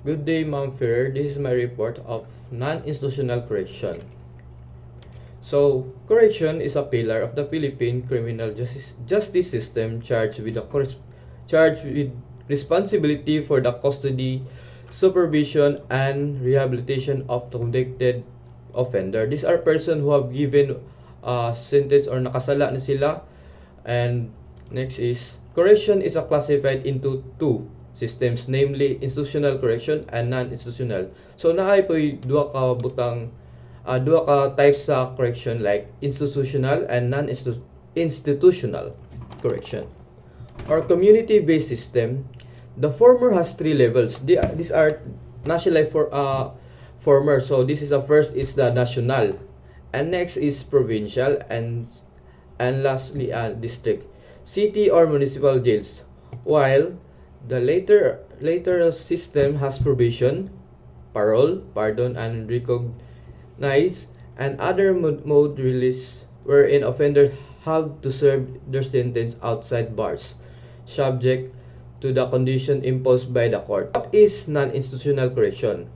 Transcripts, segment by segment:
Good day, Ma'am Ferrer. This is my report of non-institutional correction. So, correction is a pillar of the Philippine criminal justice system charged with responsibility for the custody, supervision, and rehabilitation of convicted offender. These are persons who have given sentence or nakasala na sila. And next is, correction is classified into two systems, namely institutional correction and non-institutional. So naay po duha ka types sa correction, like institutional and non-institutional correction. Our community-based system, the former has three levels. These are national former. So this is the first is the national, and next is provincial, and lastly district, city or municipal jails. While the later system has provision, parole, pardon, and recognize and other mode release, wherein offenders have to serve their sentence outside bars, subject to the condition imposed by the court. What is non-institutional correction?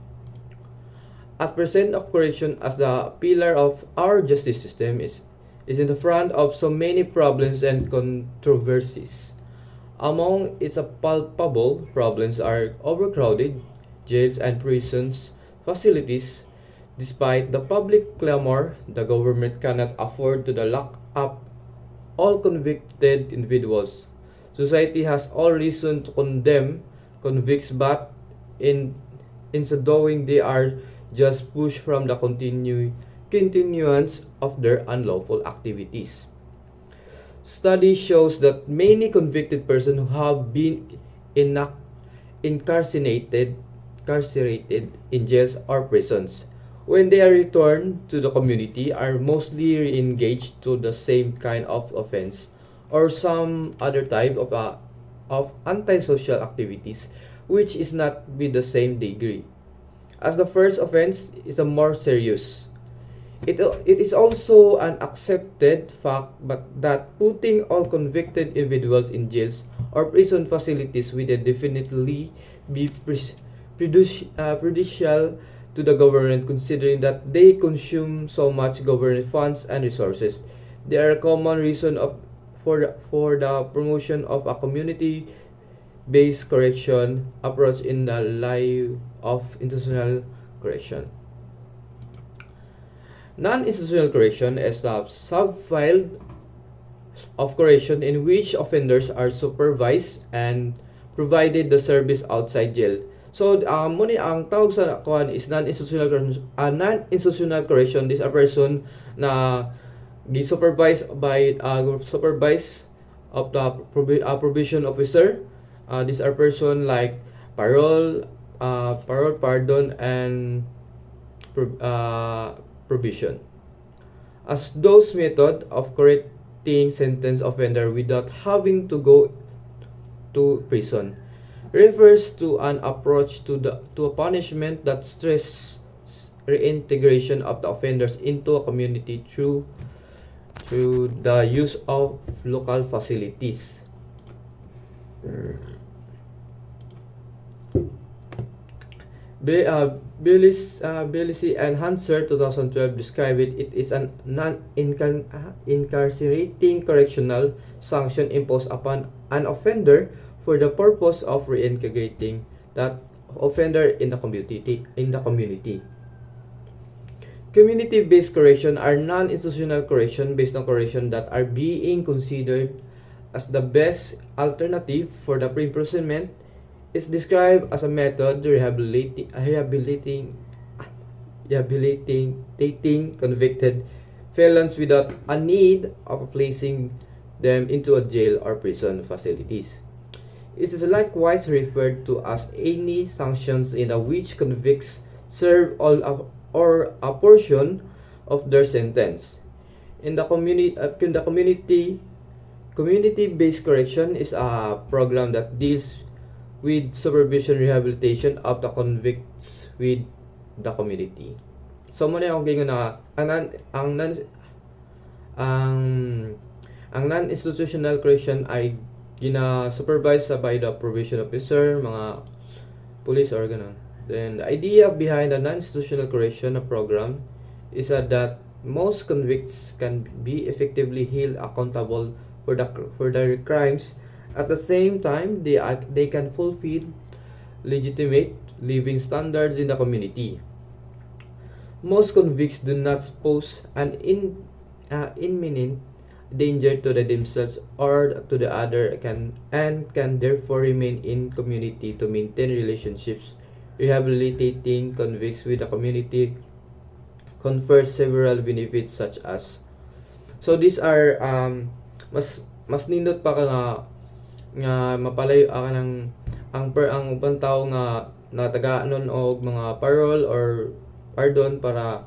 At present of correction as the pillar of our justice system is in the front of so many problems and controversies. Among its palpable problems are overcrowded jails and prisons facilities. Despite the public clamor, the government cannot afford to lock up all convicted individuals. Society has all reason to condemn convicts, but in so doing they are just pushed from the continuance of their unlawful activities. Study shows that many convicted persons who have been incarcerated in jails or prisons, when they are returned to the community, are mostly re-engaged to the same kind of offense or some other type of antisocial activities, which is not with the same degree, as the first offense is a more serious. It is also an accepted fact but that putting all convicted individuals in jails or prison facilities will definitely be prejudicial to the government, considering that they consume so much government funds and resources. They are a common reason for the promotion of a community-based correction approach in the light of institutional correction. Non-institutional correction is a subfield of correction in which offenders are supervised and provided the service outside jail. So, muna ang tawag sa kuan is non-institutional correction. This a person na gi-supervise by supervise of the provision officer. These are person like parole, pardon, and provision. As those method of correcting sentence offender without having to go to prison refers to an approach to a punishment that stresses reintegration of the offenders into a community through the use of local facilities. Belicy and Hanser 2012 described it. It is a non-incarcerating correctional sanction imposed upon an offender for the purpose of reintegrating that offender in the community. Community-based correction are non-institutional correction based on correction that are being considered as the best alternative for the pre-imprisonment. Is described as a method rehabilitating convicted felons without a need of placing them into a jail or prison facilities. It is likewise referred to as any sanctions in which convicts serve all of, or a portion of their sentence. In the community-based correction is a program that deals with supervision rehabilitation of the convicts with the community. So muna yung gingon na ang non-institutional correction ay gina-supervise by the provision officer, mga police or ganun. Then the idea behind the non-institutional correction program is that most convicts can be effectively held accountable for their crimes. At the same time, they can fulfill legitimate living standards in the community. Most convicts do not pose an imminent danger to themselves or to the other can therefore remain in community to maintain relationships. Rehabilitating convicts with the community confers several benefits such as, so these are mas nindot pa ka nga mapalayo ka ng ang ubang tao nga natagaanon og mga parole or pardon para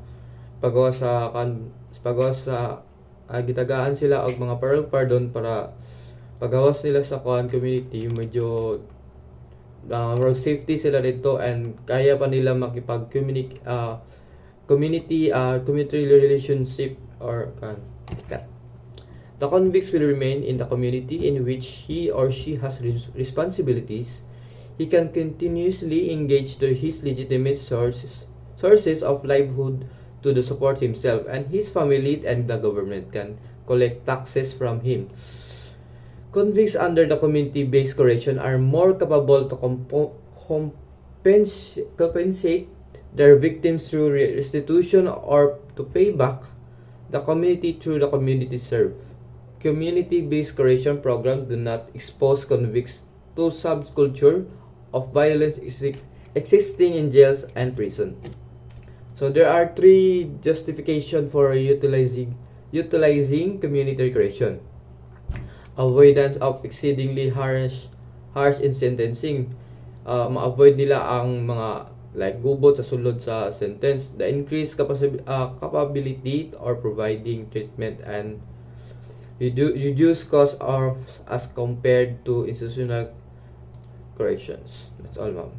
pagawa sa gitagaan sila og mga parole pardon para pagawas nila sa community. Medyo safety sila dito and kaya pa nila community relationship or the convicts will remain in the community in which he or she has responsibilities. He can continuously engage to his legitimate sources of livelihood to support himself and his family, and the government can collect taxes from him. Convicts under the community-based correction are more capable to compensate their victims through restitution or to pay back the community through the community serve. Community-based correction programs do not expose convicts to subculture of violence existing in jails and prison. So there are three justifications for utilizing community correction. Avoidance of exceedingly harsh in sentencing. Ma-avoid nila ang mga like gubot sa sulod sa sentence. The increased capability or providing treatment and reduce cost of as compared to institutional corrections. That's all, ma'am.